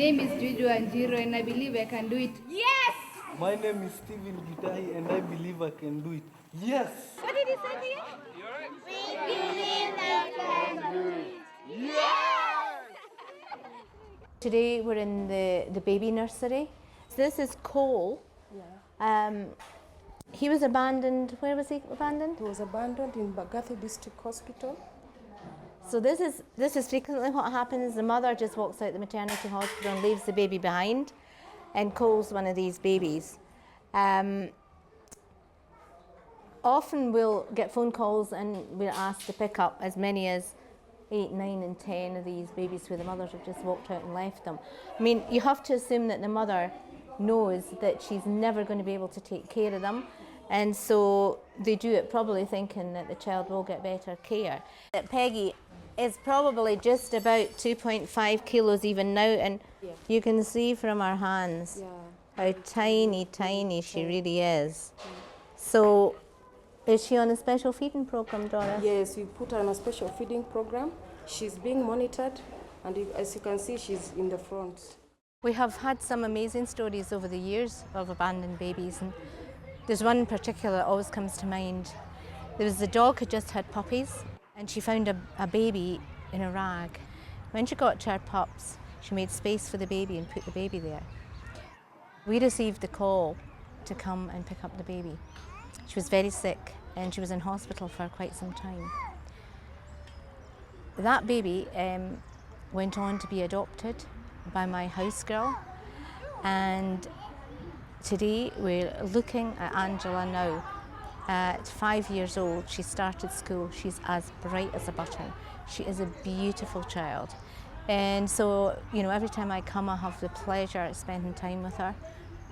name is Juju Anjiro and I believe I can do it. Yes! My name is Steven Gitahi and I believe I can do it. Yes! What did he say to you? We believe I can do it. Yes! Today we're in the baby nursery. So this is Cole. Yeah. He was abandoned. Where was he abandoned? He was abandoned in Bagathi District Hospital. So this is frequently what happens. The mother just walks out the maternity hospital and leaves the baby behind, and Cole's one of these babies. Often we'll get phone calls and we're asked to pick up as many as 8, 9 and 10 of these babies where the mothers have just walked out and left them. I mean, you have to assume that the mother knows that she's never going to be able to take care of them, and so they do it probably thinking that the child will get better care. That Peggy is probably just about 2.5 kilos even now, and you can see from her hands how tiny she really is. So is she on a special feeding program, Doris? Yes, we put her on a special feeding program. She's being monitored, and as you can see, she's in the front. We have had some amazing stories over the years of abandoned babies, and there's one in particular that always comes to mind. There was a dog who just had puppies, and she found a baby in a rag. When she got to her pups, she made space for the baby and put the baby there. We received the call to come and pick up the baby. She was very sick and she was in hospital for quite some time. That baby went on to be adopted by my house girl, and today we're looking at Angela now. At 5 years old, she started school. She's as bright as a button. She is a beautiful child. And so, you know, every time I come, I have the pleasure of spending time with her.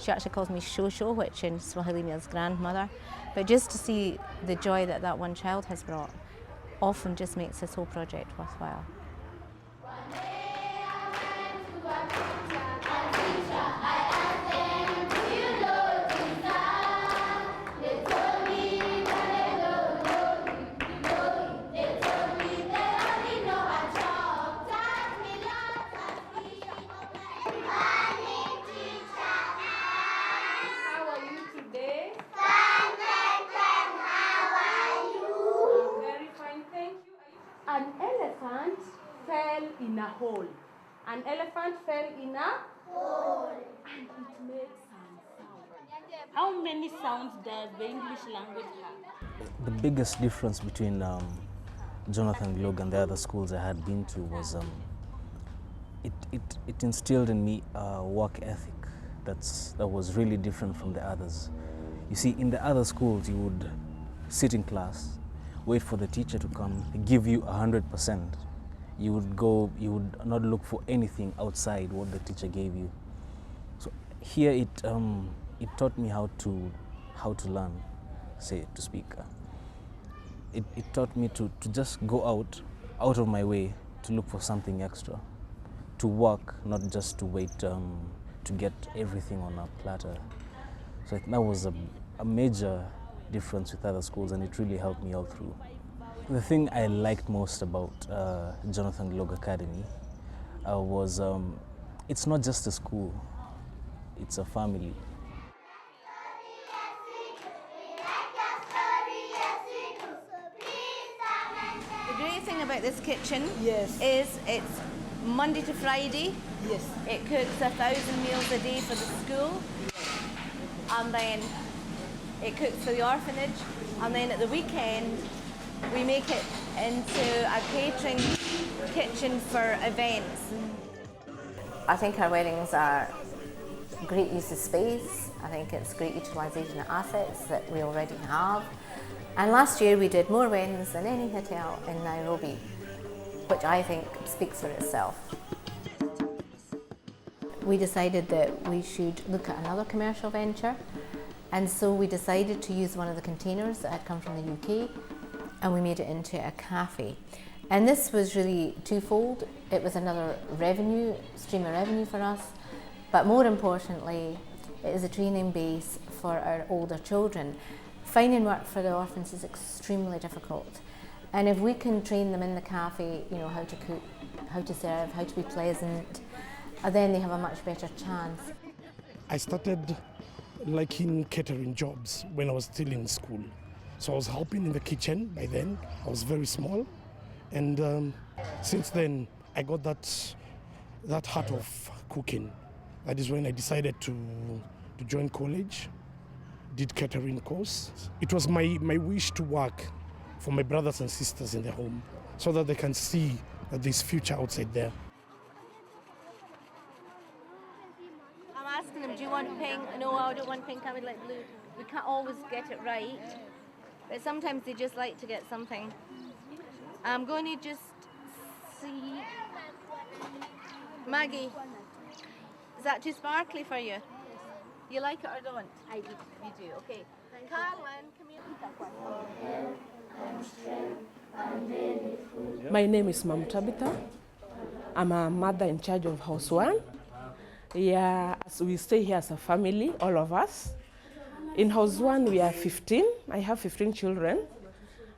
She actually calls me Shosho, which in Swahili means grandmother. But just to see the joy that that one child has brought often just makes this whole project worthwhile. An elephant fell in a hole. An elephant fell in a hole. And it made some sound. How many sounds does the English language have? The biggest difference between Jonathan Glog and the other schools I had been to was it instilled in me a work ethic that was really different from the others. You see, in the other schools you would sit in class, wait for the teacher to come, give you 100%. You would not look for anything outside what the teacher gave you. So here it taught me how to learn, to speak. It taught me to just go out of my way to look for something extra, to work, not just to wait to get everything on a platter. So that was a major difference with other schools, and it really helped me all through. The thing I liked most about Jonathan Glog Academy was it's not just a school, it's a family. The great thing about this kitchen is it's Monday to Friday. Yes. It cooks 1,000 meals a day for the school, and then it cooks for the orphanage, and then at the weekend we make it into a catering kitchen for events. I think our weddings are great use of space. I think it's great utilisation of assets that we already have. And last year we did more weddings than any hotel in Nairobi, which I think speaks for itself. We decided that we should look at another commercial venture, and so we decided to use one of the containers that had come from the UK, and we made it into a cafe. And this was really twofold. It was another stream of revenue for us, but more importantly, it is a training base for our older children. Finding work for the orphans is extremely difficult, and if we can train them in the cafe, you know, how to cook, how to serve, how to be pleasant, and then they have a much better chance. I started liking catering jobs when I was still in school. So I was helping in the kitchen by then. I was very small. And since then, I got that heart of cooking. That is when I decided to join college, did catering course. It was my wish to work for my brothers and sisters in the home so that they can see that there's future outside there. I'm asking them, do you want pink? No, I don't want pink, I would like blue. We can't always get it right, but sometimes they just like to get something. I'm going to just see. Maggie, is that too sparkly for you? You like it or don't? I do. You do, okay. Carlin, come here. My name is Mam Tabitha. I'm a mother in charge of House 1. Yeah, so we stay here as a family, all of us. In House 1, we are 15. I have 15 children.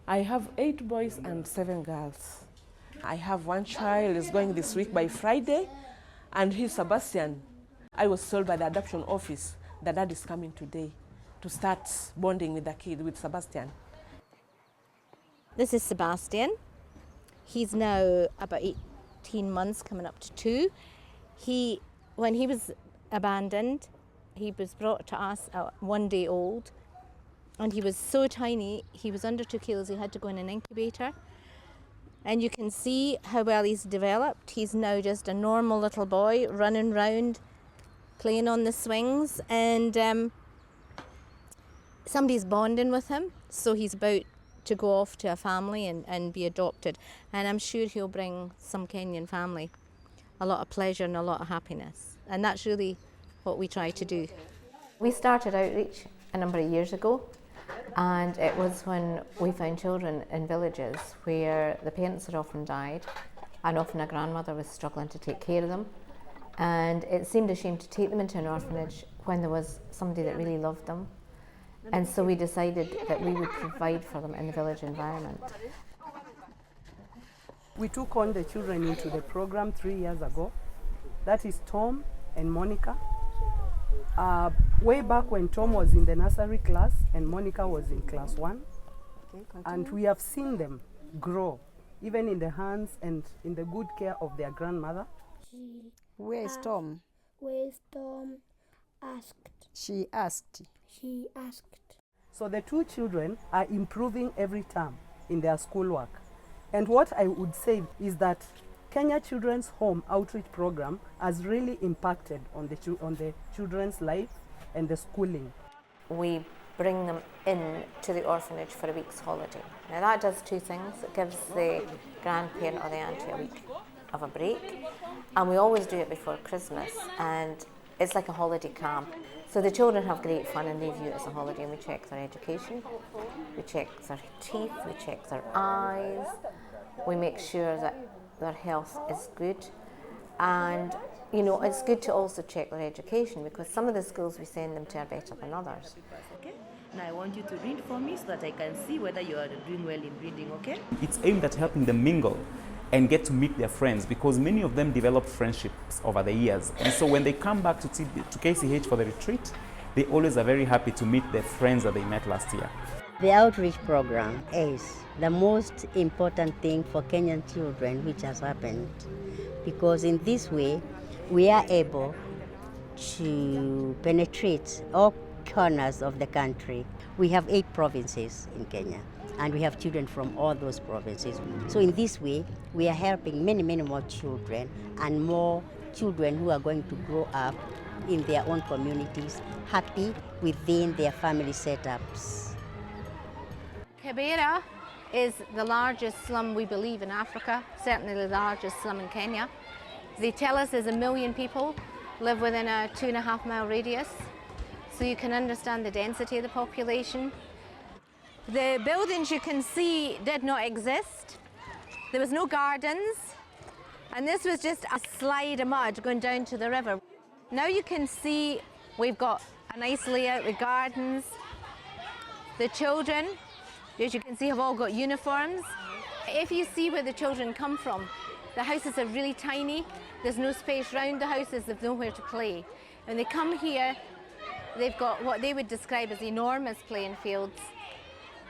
I have 8 boys and 7 girls. I have one child is going this week by Friday, and he's Sebastian. I was told by the adoption office that dad is coming today to start bonding with the kid, with Sebastian. This is Sebastian. He's now about 18 months, coming up to 2. When he was abandoned, he was brought to us at 1 day old, and he was so tiny, he was under 2 kilos, he had to go in an incubator. And you can see how well he's developed. He's now just a normal little boy running around, playing on the swings, and somebody's bonding with him, so he's about to go off to a family and be adopted. And I'm sure he'll bring some Kenyan family a lot of pleasure and a lot of happiness. And that's really what we try to do. We started outreach a number of years ago, and it was when we found children in villages where the parents had often died, and often a grandmother was struggling to take care of them. And it seemed a shame to take them into an orphanage when there was somebody that really loved them. And so we decided that we would provide for them in the village environment. We took on the children into the program 3 years ago. That is Tom and Monica. Way back when Tom was in the nursery class and Monica was in class 1. Okay, and we have seen them grow, even in the hands and in the good care of their grandmother. Where is Tom? Where is Tom? Asked. She asked. She asked. So the 2 children are improving every term in their schoolwork. And what I would say is that Kenya Children's Home Outreach Program has really impacted on the children's life and the schooling. We bring them in to the orphanage for a week's holiday. Now that does 2 things. It gives the grandparent or the auntie a week of a break, and we always do it before Christmas, and it's like a holiday camp. So the children have great fun and they view it as a holiday, and we check their education, we check their teeth, we check their eyes, we make sure that their health is good. And you know, it's good to also check their education, because some of the schools we send them to are better than others. Okay? Now I want you to read for me so that I can see whether you are doing well in reading, okay? It's aimed at helping them mingle and get to meet their friends, because many of them develop friendships over the years. And so when they come back to KCH for the retreat, they always are very happy to meet their friends that they met last year. The outreach program is the most important thing for Kenyan children which has happened, because in this way we are able to penetrate all corners of the country. We have 8 provinces in Kenya, and we have children from all those provinces. So in this way, we are helping many, many more children, and more children who are going to grow up in their own communities, happy within their family setups. Kabira is the largest slum, we believe, in Africa, certainly the largest slum in Kenya. They tell us there's 1 million people live within a 2.5-mile radius, so you can understand the density of the population. The buildings you can see did not exist. There was no gardens, and this was just a slide of mud going down to the river. Now you can see we've got a nice layout with gardens. The children, as you can see, have all got uniforms. If you see where the children come from, The houses are really tiny. There's no space round the houses. They've nowhere to play. When they come here, they've got what they would describe as enormous playing fields.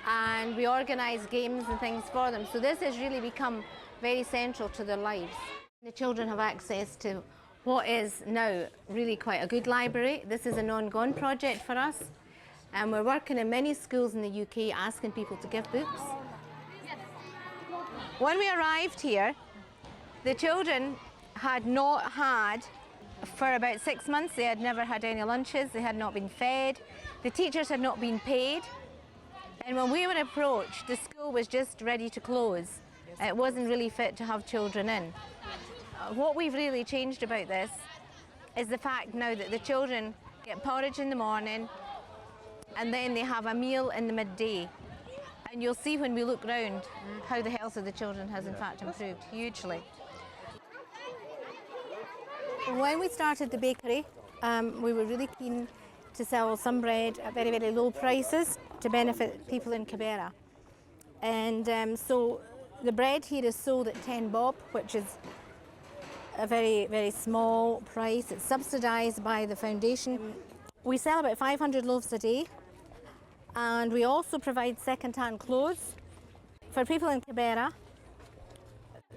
And we organise games and things for them. So this has really become very central to their lives. The children have access to what is now really quite a good library. This is an ongoing project for us. And we're working in many schools in the UK asking people to give books. When we arrived here, the children had not had, for about 6 months, they had never had any lunches, they had not been fed, the teachers had not been paid. And when we were approached, the school was just ready to close. It wasn't really fit to have children in. What we've really changed about this is the fact now that the children get porridge in the morning, and then they have a meal in the midday. And you'll see when we look round how the health of the children has in fact improved hugely. When we started the bakery, we were really keen to sell some bread at very, very low prices to benefit people in Kabira. And so the bread here is sold at 10 bob, which is a very, very small price. It's subsidised by the foundation. We sell about 500 loaves a day. And we also provide second-hand clothes. For people in Kabira,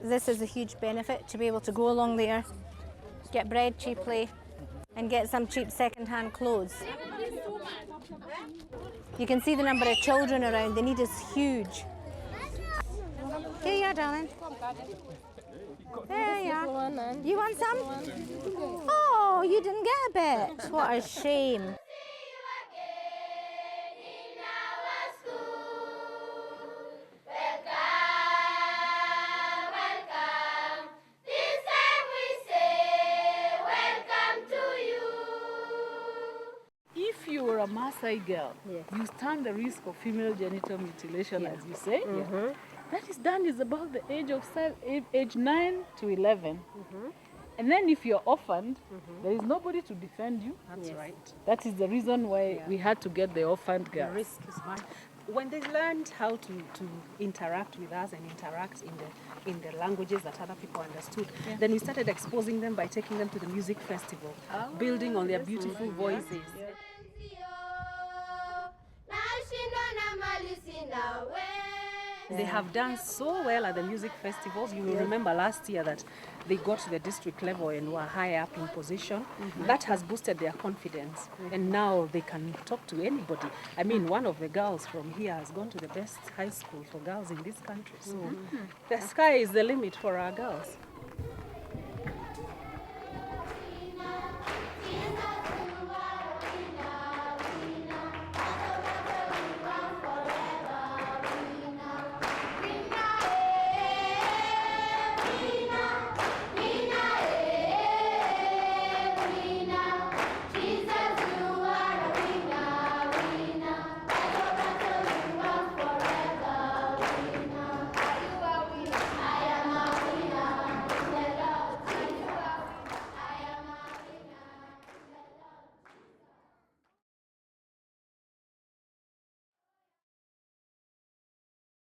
this is a huge benefit to be able to go along there, get bread cheaply, and get some cheap second-hand clothes. You can see the number of children around. The need is huge. Here you are, darling. There you are. You want some? Oh, you didn't get a bit. What a shame. If you were a Masai girl, you stand the risk of female genital mutilation, as you say. That is done is about the age of age 9 to 11. And then if you're orphaned, there is nobody to defend you. That's right. That is the reason why we had to get the orphaned girls. The risk is high. When they learned how to interact with us and interact in the languages that other people understood, then we started exposing them by taking them to the music festival, building on their beautiful voices. They have done so well at the music festivals. You will remember last year that they got to the district level and were high up in position. That has boosted their confidence. And now they can talk to anybody. I mean, one of the girls from here has gone to the best high school for girls in this country. So the sky is the limit for our girls.